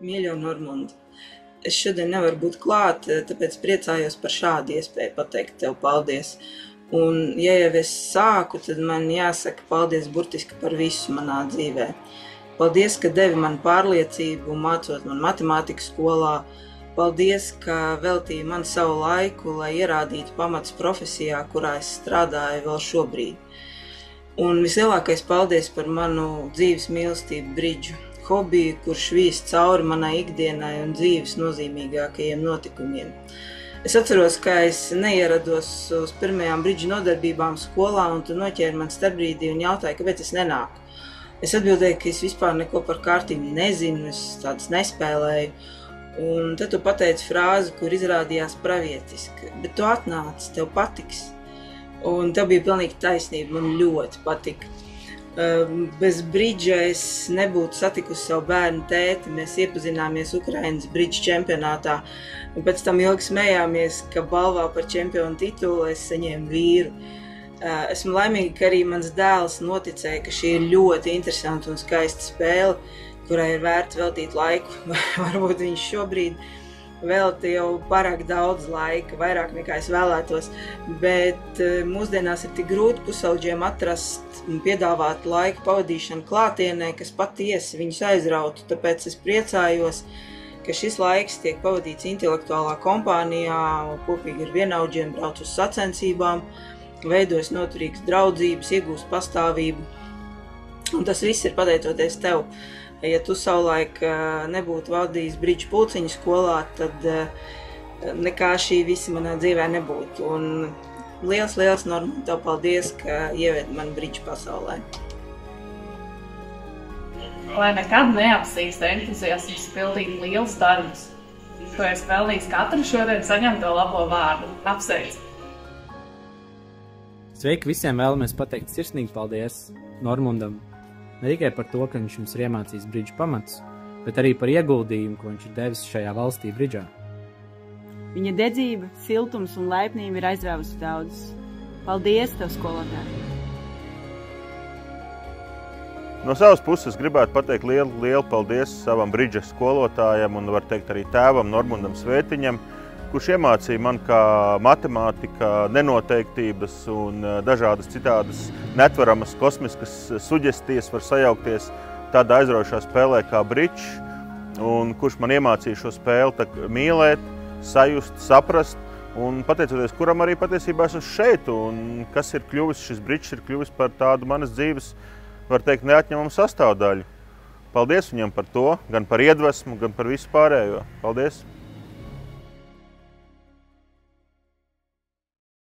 Mīļo Normunda, es šodien nevaru būt klāt, tāpēc priecājos par šādu iespēju pateikt tev paldies. Un, ja jau es sāku, tad man jāsaka paldies burtiski par visu manā dzīvē. Paldies, ka devi man pārliecību, mācot man matemātikas skolā. Paldies, ka veltīji man savu laiku, lai ierādītu pamats profesijā, kurā es strādāju vēl šobrīd. Un vislielākais paldies par manu dzīves mīlestību bridžu, hobiju, kurš vīst cauri manai ikdienai un dzīves nozīmīgākajiem notikumiem. Es atceros, ka es neierados uz pirmajām bridžu nodarbībām skolā, un tu noķēri man starpbrīdī un jautāji, kāpēc es nenāku. Es atbildēju, ka es vispār neko par kārtību nezinu, es tādas nespēlēju. Un tad tu pateici frāzi, kur izrādījās pravietiski, bet tu atnāci, tev patiks. Un tev bija pilnīgi taisnība, man ļoti patika. Bez bridža es nebūtu satikusi savu bērnu tēti, mēs iepazināmies Ukrainas bridžu čempionātā. Un pēc tam ilgi smējāmies, ka balvā par čempionu titulu es saņēmu vīru. Esmu laimīga, ka arī mans dēls noticēja, ka šī ir ļoti interesanta un skaista spēle, kurai ir vērts veltīt laiku. Varbūt viņš šobrīd velta jau pārāk daudz laika, vairāk nekā es vēlētos, bet mūsdienās ir tik grūti pusaudžiem atrast un piedāvāt laiku pavadīšanu klātienē, kas patiesi viņus aizrautu. Tāpēc es priecājos, ka šis laiks tiek pavadīts intelektuālā kompānijā, kopīgi ar vienaudžiem brauc uz sacensībām, veidojas noturīgas draudzības, iegūst pastāvību. Un tas viss ir pateicoties tev. Ja tu savulaik nebūtu vadījis bridžu pulciņu skolā, tad nekā šī visa manā dzīvē nebūtu. Un liels Normunda, tev paldies, ka ievedi mani bridžu pasaulē. Lai nekad neapsīst entuziasms pildīt liels darbus. Tu esi pelnījis katru šodien saņemt to labo vārdu. Apsveic! Sveiki, visiem vēlamies pateikt sirsnīgi paldies Normundam. Ne tikai par to, ka viņš jums ir iemācījis bridžu pamatus, bet arī par ieguldījumu, ko viņš ir devis šajā valstī bridžā. Viņa dedzība, siltums un laipnība ir aizrāvusi daudzus. Paldies tev, skolotāji! No savas puses gribētu pateikt lielu paldies savam bridža skolotājam un var teikt arī tēvam Normundam Svētiņam, kurš iemācīja man, kā matemātika, nenoteiktības un dažādas citādas netveramas kosmiskas suģestijas var sajaukties tādā aizraujošā spēlē kā bridžs, un kurš man iemācīja šo spēli mīlēt, sajust, saprast, un pateicoties, kuram arī patiesībā esmu šeit, un kas ir kļuvis, šis bridžs ir kļuvis par tādu manas dzīves, var teikt, neatņemamu sastāvdaļu. Paldies viņam par to, gan par iedvesmu, gan par visu pārējo. Paldies!